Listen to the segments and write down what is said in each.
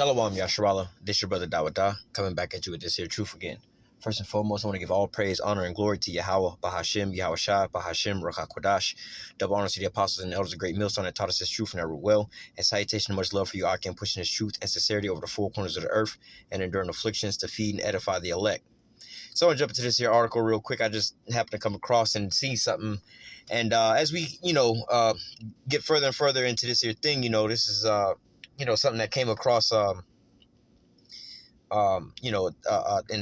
Shalom Yasharala, this your brother Dawada, coming back at you with this here truth again. First and foremost, I want to give all praise, honor, and glory to Yahweh, Bahashim, Yahweh Shai, Bahashim, Ruach HaKodesh. Double honor to the apostles and elders of Great Millstone that taught us this truth and that root well. And salutation and much love for you, Akim, pushing this truth and sincerity over the four corners of the earth and enduring afflictions to feed and edify the elect. So I want to jump into this here article real quick. I just happened to come across and see something. And as we, get further and further into this here thing, this is, something that came across, in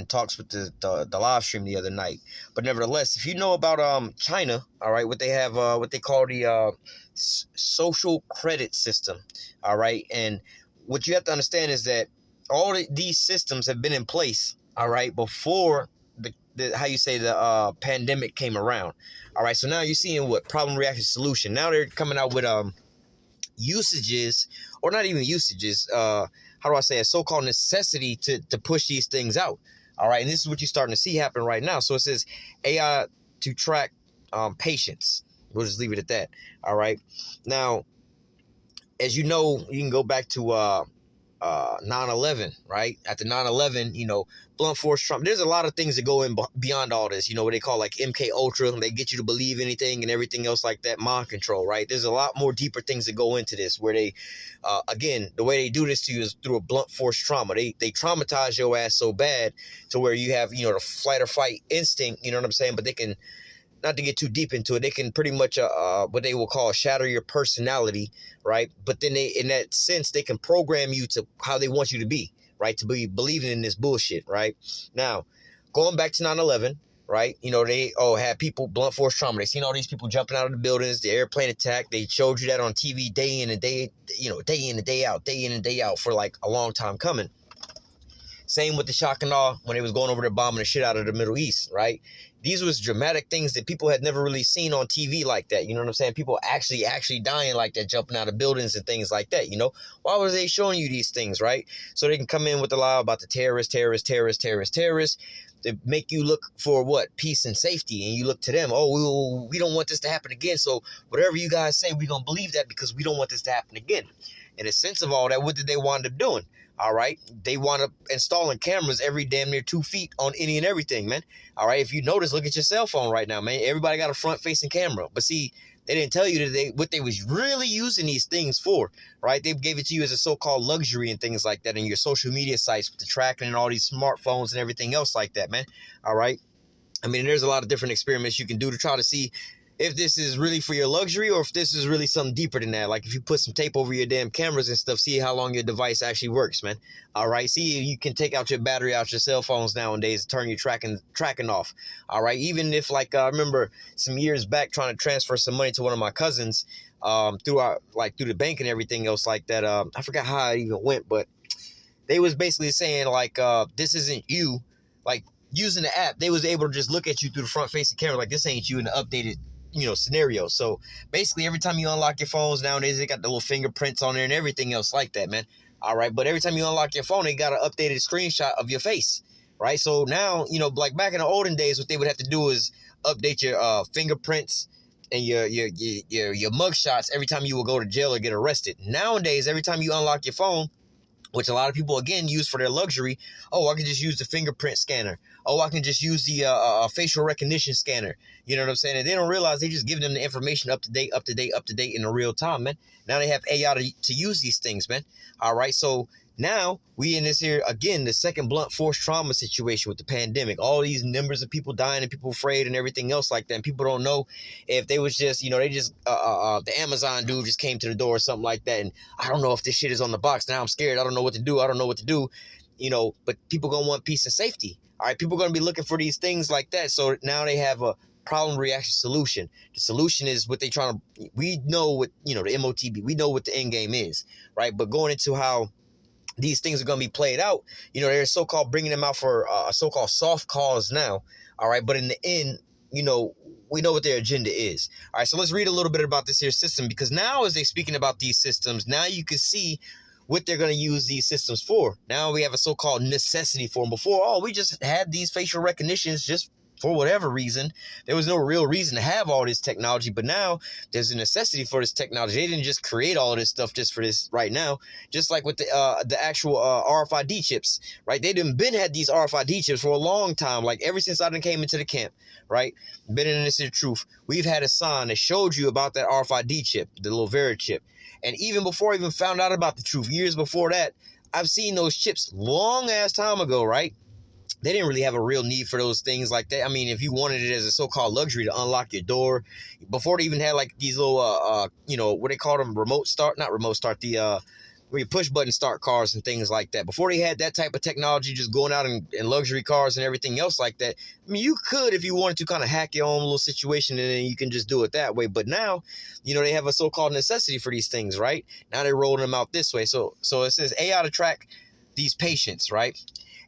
talks with the live stream the other night. But nevertheless, if you know about China, all right, what they have, what they call the social credit system, all right, and what you have to understand is that all these systems have been in place, all right, before the pandemic came around, all right. So now you're seeing what problem, reaction, solution. Now they're coming out with usages, or not even usages, how do I say, a so-called necessity to push these things out. All right. And this is what you're starting to see happen right now. So it says AI to track patients. We'll just leave it at that. All right. Now, as you know, you can go back to 9/11, right? After 9/11, blunt force Trump. There's a lot of things that go in beyond all this, what they call like MK Ultra. They get you to believe anything and everything else like that, mind control, right? There's a lot more deeper things that go into this where they, again, the way they do this to you is through a blunt force trauma. They traumatize your ass so bad to where you have, the flight or fight instinct, you know what I'm saying? But they can, not to get too deep into it, they can pretty much what they will call shatter your personality, right? But then they, in that sense, they can program you to how they want you to be, right? To be believing in this bullshit, right? Now, going back to 9/11, right? They had people, blunt force trauma. They seen all these people jumping out of the buildings, the airplane attack. They showed you that on TV day in and day, day in and day out for like a long time coming. Same with the shock and awe when they was going over there bombing the shit out of the Middle East, right? These was dramatic things that people had never really seen on TV like that. You know what I'm saying? People actually dying like that, jumping out of buildings and things like that, Why were they showing you these things, right? So they can come in with a lie about the terrorists, to make you look for what? Peace and safety. And you look to them, we don't want this to happen again. So whatever you guys say, we're going to believe that because we don't want this to happen again. In a sense of all that, what did they wind up doing? All right. They wound up installing cameras every damn near 2 feet on any and everything, man. All right. If you notice, look at your cell phone right now, man. Everybody got a front facing camera. But see, they didn't tell you that what they was really using these things for, right? They gave it to you as a so-called luxury and things like that in your social media sites with the tracking and all these smartphones and everything else like that, man. All right. I mean, there's a lot of different experiments you can do to try to see if this is really for your luxury or if this is really something deeper than that. Like if you put some tape over your damn cameras and stuff, see how long your device actually works, man. All right. See, you can take out your battery out your cell phones nowadays and turn your tracking off. All right. Even if I remember some years back trying to transfer some money to one of my cousins through the bank and everything else like that. I forgot how it even went, but they was basically saying this isn't you. Like using the app, they was able to just look at you through the front facing camera. Like this ain't you in the updated scenario. So basically every time you unlock your phones nowadays, they got the little fingerprints on there and everything else like that, man. All right. But every time you unlock your phone, they got an updated screenshot of your face. Right. So now, like back in the olden days, what they would have to do is update your fingerprints and your mug shots every time you will go to jail or get arrested. Nowadays, every time you unlock your phone, which a lot of people, again, use for their luxury. I can just use the fingerprint scanner. I can just use the facial recognition scanner. You know what I'm saying? And they don't realize they just give them the information up to date in the real time, man. Now they have AI to use these things, man. All right. So now we in this here, again, the second blunt force trauma situation with the pandemic. All these numbers of people dying and people afraid and everything else like that. And people don't know if they was just, the Amazon dude just came to the door or something like that. And I don't know if this shit is on the box. Now I'm scared. I don't know what to do. But people going to want peace and safety. All right. People going to be looking for these things like that. So now they have a problem, reaction, solution. The solution is what they trying to, we know what, the MOTB, we know what the end game is, right? But going into how these things are going to be played out, they're so-called bringing them out for a so-called soft cause now. All right. But in the end, we know what their agenda is. All right. So let's read a little bit about this here system, because now as they're speaking about these systems, now you can see what they're going to use these systems for. Now we have a so-called necessity for them. Before, we just had these facial recognitions just for whatever reason, there was no real reason to have all this technology, but now there's a necessity for this technology. They didn't just create all of this stuff just for this right now. Just like with the actual RFID chips, right? They done been had these RFID chips for a long time, like ever since I done came into the camp, right? Been in this is the truth. We've had a sign that showed you about that RFID chip, the little Vera chip, and even before I even found out about the truth, years before that, I've seen those chips long ass time ago, right? They didn't really have a real need for those things like that. I mean, if you wanted it as a so-called luxury to unlock your door, before they even had like these little, what they call them, not remote start, where you push button start cars and things like that. Before they had that type of technology, just going out in luxury cars and everything else like that. I mean, you could, if you wanted to, kind of hack your own little situation, and then you can just do it that way. But now, they have a so-called necessity for these things, right? Now they're rolling them out this way. So it says AI to track these patients, right?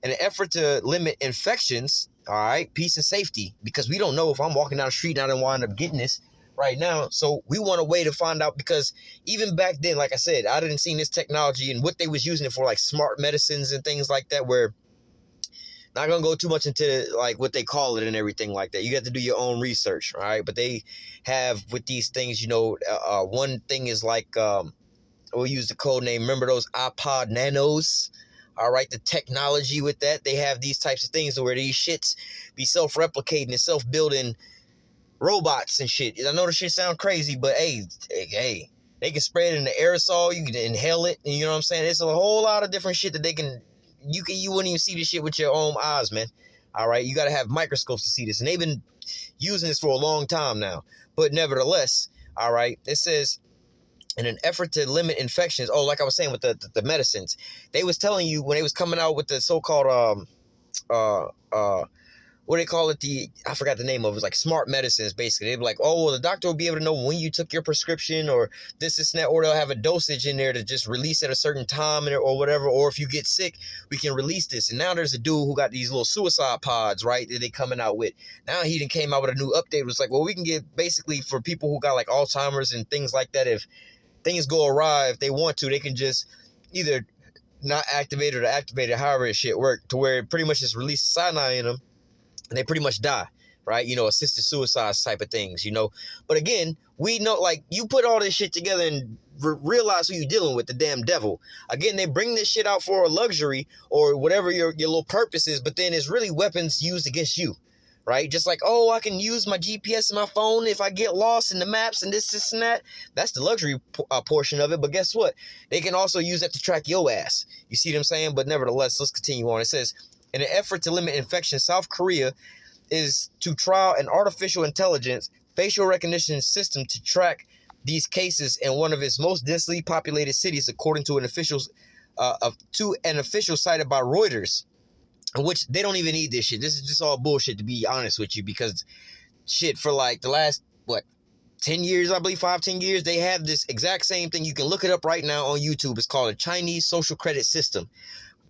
In an effort to limit infections, all right, peace and safety, because we don't know if I'm walking down the street and I don't wind up getting this right now. So we want a way to find out, because even back then, like I said, I didn't see this technology and what they was using it for, like smart medicines and things like that, where not going to go too much into like what they call it and everything like that. You have to do your own research, all right? But they have with these things, one thing is like, we'll use the code name. Remember those iPod Nanos? All right, the technology with that, they have these types of things where these shits be self-replicating and self-building robots and shit. I know the shit sound crazy, but hey, they can spread it in the aerosol. You can inhale it, and you know what I'm saying? It's a whole lot of different shit that you wouldn't even see this shit with your own eyes, man. All right, you got to have microscopes to see this, and they've been using this for a long time now. But nevertheless, all right, it says, in an effort to limit infections, like I was saying with the medicines, they was telling you when they was coming out with the so-called, what do they call it? I forgot the name of it. It was like smart medicines, basically. They'd be like, the doctor will be able to know when you took your prescription or this and that, or they'll have a dosage in there to just release at a certain time or whatever. Or if you get sick, we can release this. And now there's a dude who got these little suicide pods, right, that they coming out with. Now he came out with a new update. It was like, we can get basically for people who got like Alzheimer's and things like that, if things go awry, if they want to, they can just either not activate it or activate it, however it shit work, to where it pretty much just releases cyanide in them and they pretty much die, right? Assisted suicide type of things, But again, we know, like, you put all this shit together and realize who you're dealing with, the damn devil. Again, they bring this shit out for a luxury or whatever your little purpose is, but then it's really weapons used against you. Right? Just like, I can use my GPS in my phone if I get lost in the maps and this and that. That's the luxury portion of it. But guess what? They can also use that to track your ass. You see what I'm saying? But nevertheless, let's continue on. It says, in an effort to limit infection, South Korea is to trial an artificial intelligence facial recognition system to track these cases in one of its most densely populated cities, according to an official cited by Reuters. Which they don't even need this shit. This is just all bullshit, to be honest with you, because shit, for like the last 10 years, I believe 5-10 years, they have this exact same thing. You can look it up right now on YouTube. It's called a Chinese social credit system.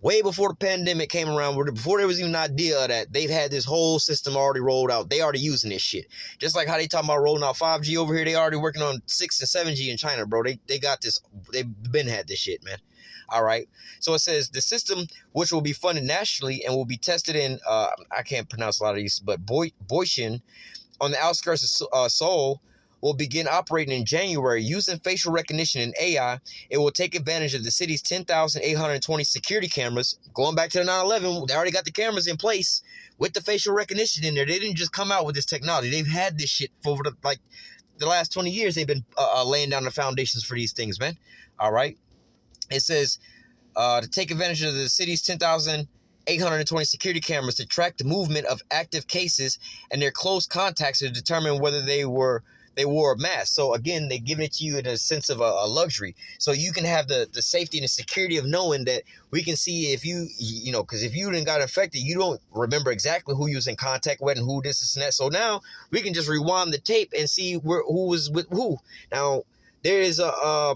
Way before the pandemic came around, before there was even an idea of that, they've had this whole system already rolled out. They already using this shit. Just like how they talking about rolling out 5G over here, they already working on 6 and 7G in China, bro. They got this. They've been had this shit, man. All right. So it says the system, which will be funded nationally and will be tested in, I can't pronounce a lot of these, but Boishan on the outskirts of Seoul, will begin operating in January. Using facial recognition and AI, it will take advantage of the city's 10,820 security cameras. Going back to the 9/11, they already got the cameras in place with the facial recognition in there. They didn't just come out with this technology. They've had this shit for the last 20 years. They've been laying down the foundations for these things, man. All right. It says to take advantage of the city's 10,820 security cameras to track the movement of active cases and their close contacts to determine whether they wore a mask. So again, they give it to you in a sense of a luxury. So you can have the safety and the security of knowing that we can see if because if you didn't got infected, you don't remember exactly who you was in contact with and who this and that. So now we can just rewind the tape and see who was with who. Now there is a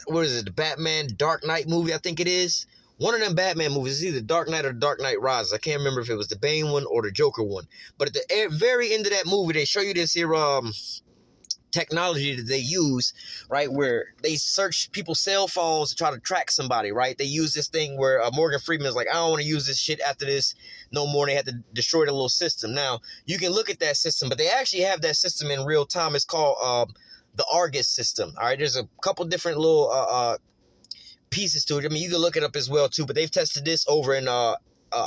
what is it? The Batman Dark Knight movie, I think it is. One of them Batman movies is either Dark Knight or Dark Knight Rises. I can't remember if it was the Bane one or the Joker one. But at the very end of that movie, they show you this here technology that they use, right, where they search people's cell phones to try to track somebody, right? They use this thing where Morgan Freeman is like, I don't want to use this shit after this no more. They had to destroy the little system. Now, you can look at that system, but they actually have that system in real time. It's called the Argus system, all right? There's a couple different little pieces to it. I mean, you can look it up as well, too, but they've tested this over in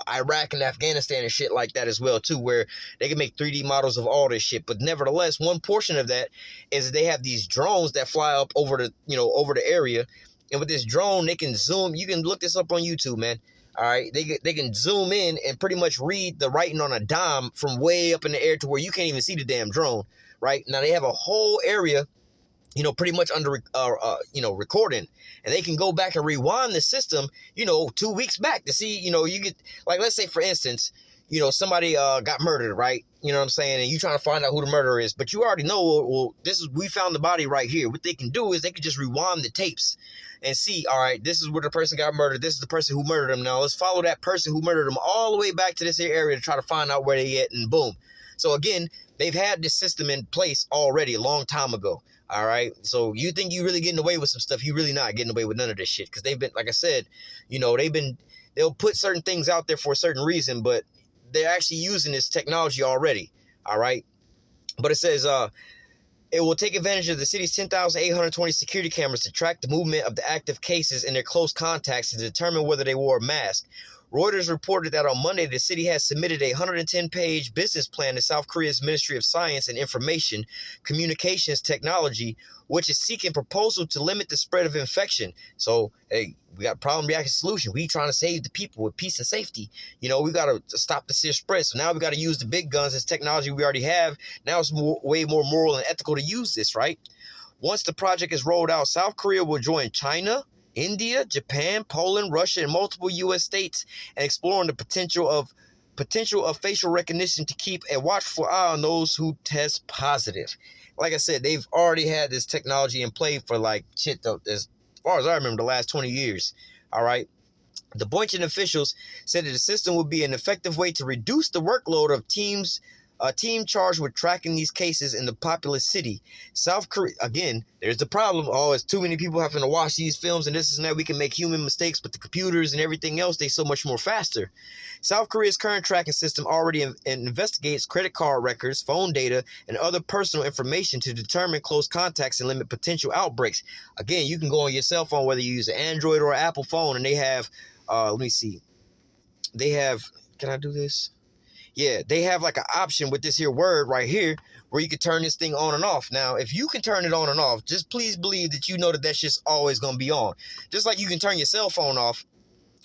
Iraq and Afghanistan and shit like that as well too, where they can make 3D models of all this shit. But nevertheless, one portion of that is they have these drones that fly up over the, over the area, and with this drone they can zoom. You can look this up on YouTube, man. All right, they can zoom in and pretty much read the writing on a dime from way up in the air to where you can't even see the damn drone. Right now, they have a whole area, pretty much under, recording, and they can go back and rewind the system, 2 weeks back to see, you get, like, let's say, for instance, somebody got murdered, right? You know what I'm saying? And you trying to find out who the murderer is, but you already know, well, we found the body right here. What they can do is they can just rewind the tapes and see, all right, this is where the person got murdered. This is the person who murdered him. Now let's follow that person who murdered him all the way back to this area to try to find out where they at, and boom. So again, they've had this system in place already a long time ago. All right. So you think you really getting away with some stuff? You really not getting away with none of this shit, because they've been, like I said, they'll put certain things out there for a certain reason, but they're actually using this technology already. All right. But it says it will take advantage of the city's 10,820 security cameras to track the movement of the active cases and their close contacts to determine whether they wore a mask. Reuters reported that on Monday, the city has submitted a 110-page business plan to South Korea's Ministry of Science and Information Communications Technology, which is seeking proposal to limit the spread of infection. So, hey, we got problem, reaction, solution. We trying to save the people with peace and safety. We got to stop the spread. So now we got to use the big guns. This technology we already have. Now it's way more moral and ethical to use this, right? Once the project is rolled out, South Korea will join China, India, Japan, Poland, Russia, and multiple U.S. states, and exploring the potential of facial recognition to keep a watchful eye on those who test positive. Like I said, they've already had this technology in play for as far as I remember, the last 20 years. All right. The Boychin officials said that the system would be an effective way to reduce the workload of a team charged with tracking these cases in the populous city. South Korea, again, there's the problem. Oh, it's too many people having to watch these films and this and that. We can make human mistakes, but the computers and everything else, they so much more faster. South Korea's current tracking system already investigates credit card records, phone data, and other personal information to determine close contacts and limit potential outbreaks. Again, you can go on your cell phone, whether you use an Android or an Apple phone, and they have, let me see. They have, can I do this? Yeah, they have like an option with this here word right here where you can turn this thing on and off. Now, if you can turn it on and off, just please believe that you know that shit's always going to be on. Just like you can turn your cell phone off,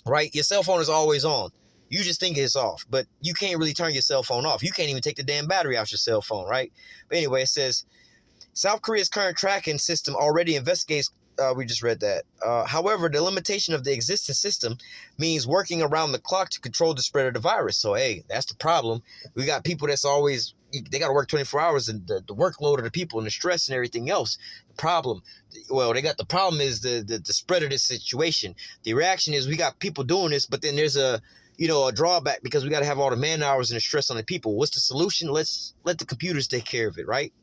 right? Your cell phone is always on. You just think it's off, but you can't really turn your cell phone off. You can't even take the damn battery out your cell phone, right? But anyway, it says, South Korea's current tracking system already investigates. We just read that. However, the limitation of the existing system means working around the clock to control the spread of the virus. So, hey, that's the problem. We got people that's always, they got to work 24 hours, and the workload of the people and the stress and everything else. The problem, the problem is the spread of this situation. The reaction is we got people doing this, but then there's a drawback because we got to have all the man hours and the stress on the people. What's the solution? Let's let the computers take care of it, right?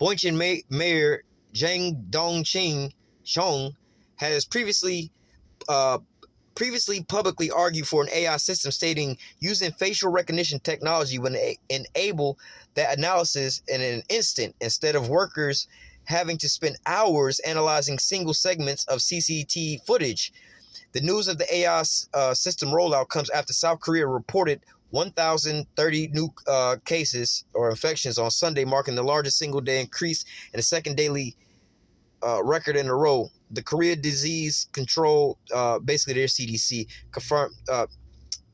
Boychin Mayor Jang Dong-chong has previously publicly argued for an AI system, stating using facial recognition technology would enable that analysis in an instant instead of workers having to spend hours analyzing single segments of CCTV footage. The news of the AI system rollout comes after South Korea reported 1,030 new cases or infections on Sunday, marking the largest single-day increase and the second daily record in a row. The Korea Disease Control, basically their CDC, confirmed.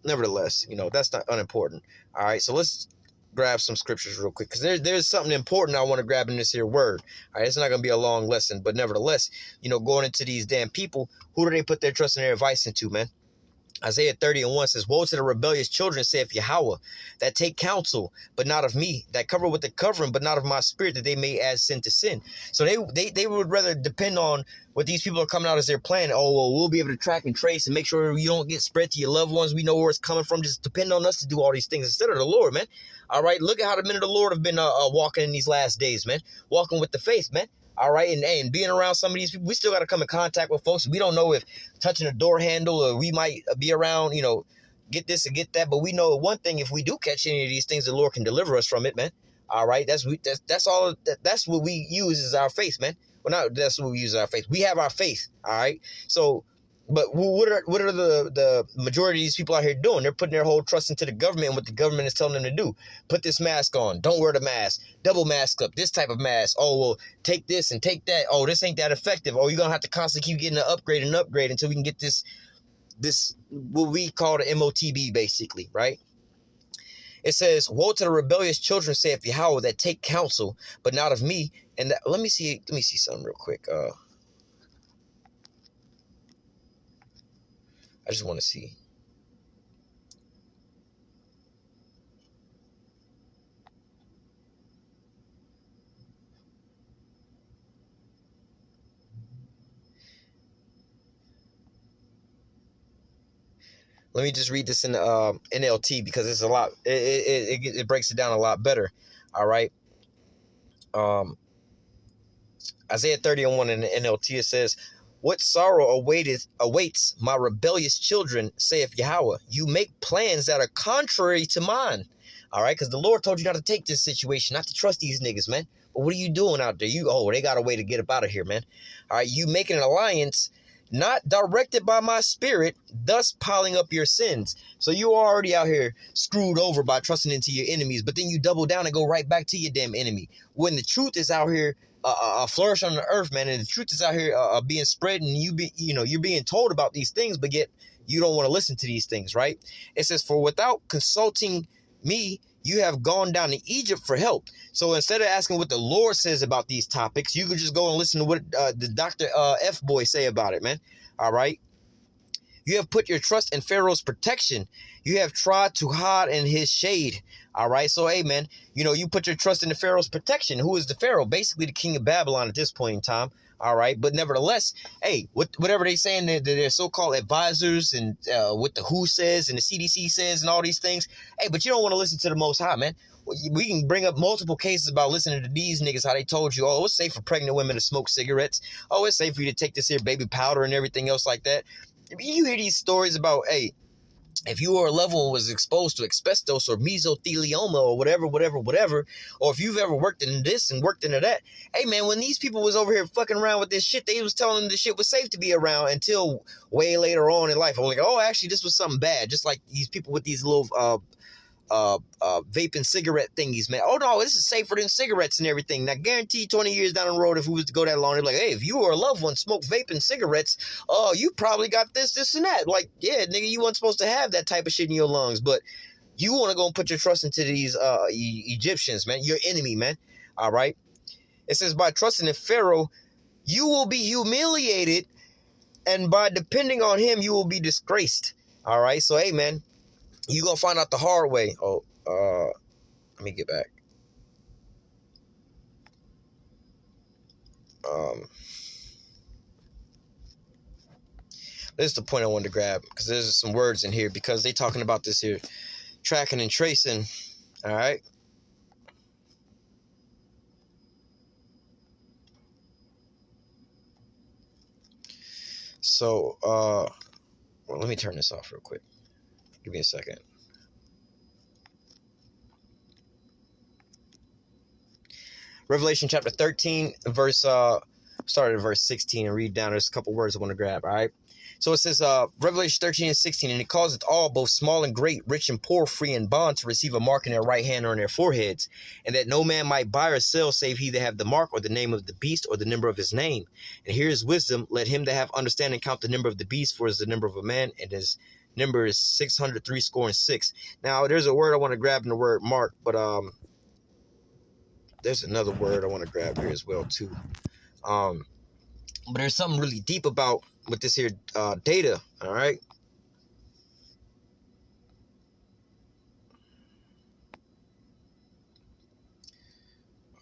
Nevertheless, that's not unimportant. All right, so let's grab some scriptures real quick, because there's something important I want to grab in this here word. All right, it's not going to be a long lesson, but nevertheless, going into these damn people, who do they put their trust and their advice into, man? Isaiah 30:1 says, woe to the rebellious children, saith Yahweh, that take counsel, but not of me, that cover with the covering, but not of my spirit, that they may add sin to sin. So they would rather depend on what these people are coming out as their plan. Oh, well, we'll be able to track and trace and make sure you don't get spread to your loved ones. We know where it's coming from. Just depend on us to do all these things instead of the Lord, man. All right, look at how the men of the Lord have been walking in these last days, man. Walking with the faith, man. All right, and being around some of these people, we still got to come in contact with folks. We don't know if touching a door handle or we might be around, get this and get that. But we know one thing: if we do catch any of these things, the Lord can deliver us from it, man. All right, that's all. That's what we use is our faith, man. Well, not that's what we use our faith. We have our faith. All right, so. But what are the majority of these people out here doing? They're putting their whole trust into the government and what the government is telling them to do. Put this mask on. Don't wear the mask. Double mask up. This type of mask. Oh, well, take this and take that. Oh, this ain't that effective. Oh, you're going to have to constantly keep getting an upgrade until we can get this what we call the MOTB, basically, right? It says, woe to the rebellious children, saith Yahweh, that take counsel, but not of me. And let me see something real quick. I just want to see. Let me just read this in NLT because it's a lot. It breaks it down a lot better. All right. Isaiah 30:1 in the NLT, it says, what sorrow awaits my rebellious children, saith Yahweh. You make plans that are contrary to mine. All right, because the Lord told you not to take this situation, not to trust these niggas, man. But what are you doing out there? They got a way to get up out of here, man. All right, you making an alliance not directed by my spirit, thus piling up your sins. So you are already out here screwed over by trusting into your enemies, but then you double down and go right back to your damn enemy. When the truth is out here flourish on the earth, man, and the truth is out here being spread, and you're being told about these things, but yet you don't want to listen to these things, right? It says, for without consulting me, you have gone down to Egypt for help. So instead of asking what the Lord says about these topics, you could just go and listen to what the Dr. F boy say about it, man. All right. You have put your trust in Pharaoh's protection. You have tried to hide in his shade. All right. So, hey, man, you put your trust in the Pharaoh's protection. Who is the Pharaoh? Basically, the king of Babylon at this point in time. All right. But nevertheless, hey, whatever they saying, they're so-called advisors and what the WHO says and the CDC says and all these things. Hey, but you don't want to listen to the Most High, man. We can bring up multiple cases about listening to these niggas, how they told you, oh, it's safe for pregnant women to smoke cigarettes. Oh, it's safe for you to take this here baby powder and everything else like that. You hear these stories about, hey, if you were a level and was exposed to asbestos or mesothelioma or whatever, or if you've ever worked in this and worked into that, hey, man, when these people was over here fucking around with this shit, they was telling them this shit was safe to be around until way later on in life. I was like, oh, actually, this was something bad. Just like these people with these little vaping cigarette thingies, man. Oh no, this is safer than cigarettes and everything. Now, guarantee 20 years down the road, if we was to go that long, they're like, hey, if you or a loved one smoke vaping cigarettes, you probably got this and that. Like, yeah, nigga, you weren't supposed to have that type of shit in your lungs, but you want to go and put your trust into these Egyptians, man, your enemy, man. All right. It says, by trusting in Pharaoh, you will be humiliated, and by depending on him, you will be disgraced. All right. So, hey, man, you're going to find out the hard way. Oh, let me get back. This is the point I wanted to grab, because there's some words in here, because they talking about this here, tracking and tracing. All right. So, well, let me turn this off real quick. Give me a second. Revelation chapter 13, started at verse 16 and read down. There's a couple words I want to grab, all right? So it says, Revelation 13 and 16, and it causeth all, both small and great, rich and poor, free and bond, to receive a mark in their right hand or in their foreheads, and that no man might buy or sell save he that have the mark or the name of the beast or the number of his name. And here is wisdom. Let him that have understanding count the number of the beast, for it is the number of a man, and his number is 603 Now, there's a word I want to grab in the word mark, but there's another word I want to grab here as well, too. But there's something really deep about with this here data, all right?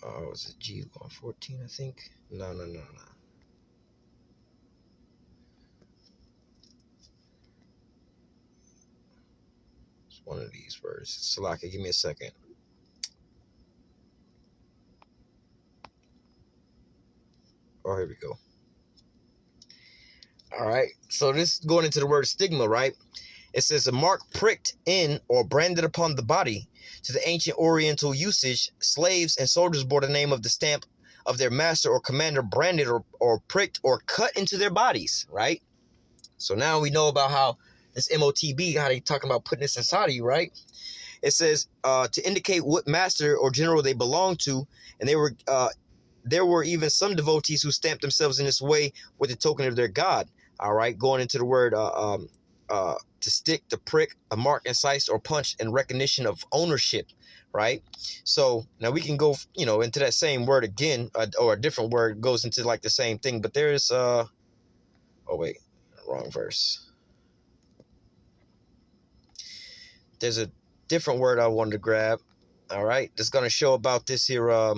Was it G going 14? I think. No. It's one of these words. Salaka, give me a second. Oh, here we go. All right. So this is going into the word stigma, right? It says a mark pricked in or branded upon the body. To the ancient Oriental usage, slaves and soldiers bore the name of the stamp of their master or commander, branded or pricked or cut into their bodies, right? So now we know about how this MOTB, how they talking about putting this inside of you, right? It says to indicate what master or general they belong to, and there were even some devotees who stamped themselves in this way with the token of their god. All right, going into the word to stick, to prick, a mark, incise, or punch in recognition of ownership, right? So now we can go, into that same word again, or a different word goes into like the same thing. But there's oh wait, wrong verse. There's a different word I wanted to grab. All right, that's gonna show about this here.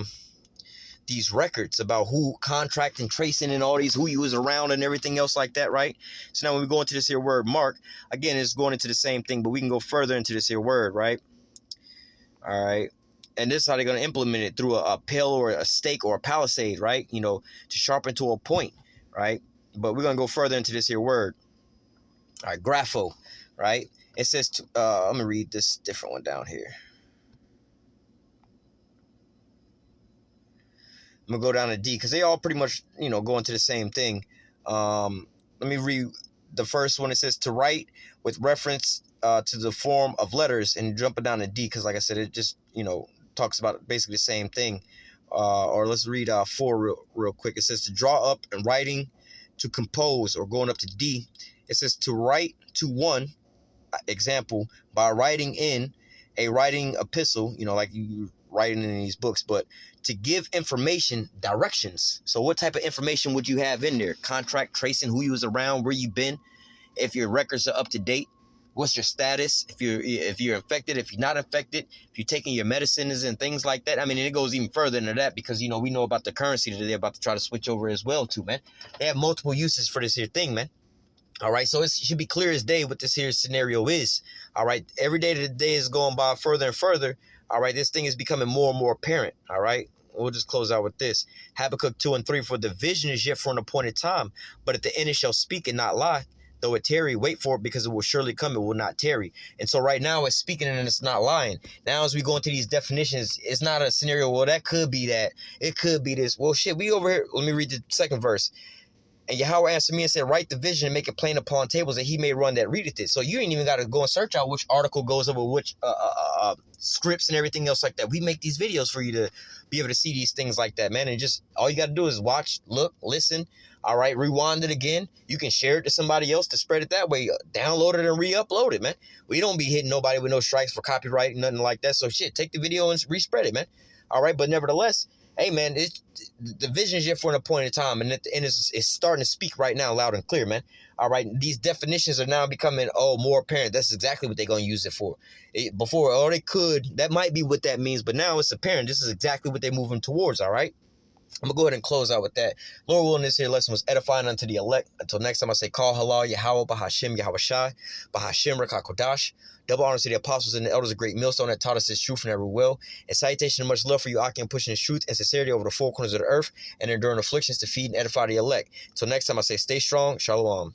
These records about who contracting, tracing, and all these, who you was around and everything else like that, right? So now when we go into this here word mark, again, it's going into the same thing, but we can go further into this here word, right? All right. And this is how they're going to implement it, through a pill or a stake or a palisade, right? To sharpen to a point, right? But we're going to go further into this here word. All right, grapho, right? It says, let me read this different one down here. I'm going to go down to D because they all pretty much, go into the same thing. Let me read the first one. It says to write with reference to the form of letters, and jumping down to D because, like I said, it just, talks about basically the same thing. Or let's read 4 real quick. It says to draw up and writing, to compose, or going up to D. It says to write to one, example, by writing in a writing epistle, like you writing in these books, but to give information, directions. So what type of information would you have in there? Contract, tracing, who you was around, where you been, if your records are up to date, what's your status, if you're infected, if you're not infected, if you're taking your medicines and things like that. I mean, it goes even further into that because, we know about the currency that they're about to try to switch over as well too, man. They have multiple uses for this here thing, man. All right, so it should be clear as day what this here scenario is. All right, every day the day is going by further and further. All right, this thing is becoming more and more apparent. All right, we'll just close out with this. Habakkuk 2 and 3, for the vision is yet for an appointed time, but at the end it shall speak and not lie. Though it tarry, wait for it, because it will surely come, it will not tarry. And so right now it's speaking and it's not lying. Now as we go into these definitions, it's not a scenario, well, that could be that. It could be this. Well, shit, we over here. Let me read the second verse. And Yahweh answered me and said, write the vision and make it plain upon tables, that he may run that readeth it. So you ain't even got to go and search out which article goes over which scripts and everything else like that. We make these videos for you to be able to see these things like that, man. And just all you got to do is watch, look, listen. All right, rewind it again. You can share it to somebody else to spread it that way. Download it and re-upload it, man. We don't be hitting nobody with no strikes for copyright, nothing like that. So shit, take the video and re-spread it, man. All right, but nevertheless, hey, man, the vision is yet for an appointed time, and it's starting to speak right now loud and clear, man. All right, these definitions are now becoming, more apparent. That's exactly what they're going to use it for. Before, they could. That might be what that means, but now it's apparent. This is exactly what they're moving towards, all right? I'm going to go ahead and close out with that. Lord willing, this here lesson was edifying unto the elect. Until next time, I say, call halal Yahweh, Bahashim Yahweh Shai, Bahashim Rekakodash. Double honors to the apostles and the elders of Great Millstone that taught us this truth and every will. And salutation and much love for you, Akim, pushing this truth and sincerity over the four corners of the earth and enduring afflictions to feed and edify the elect. Until next time, I say, stay strong. Shalom.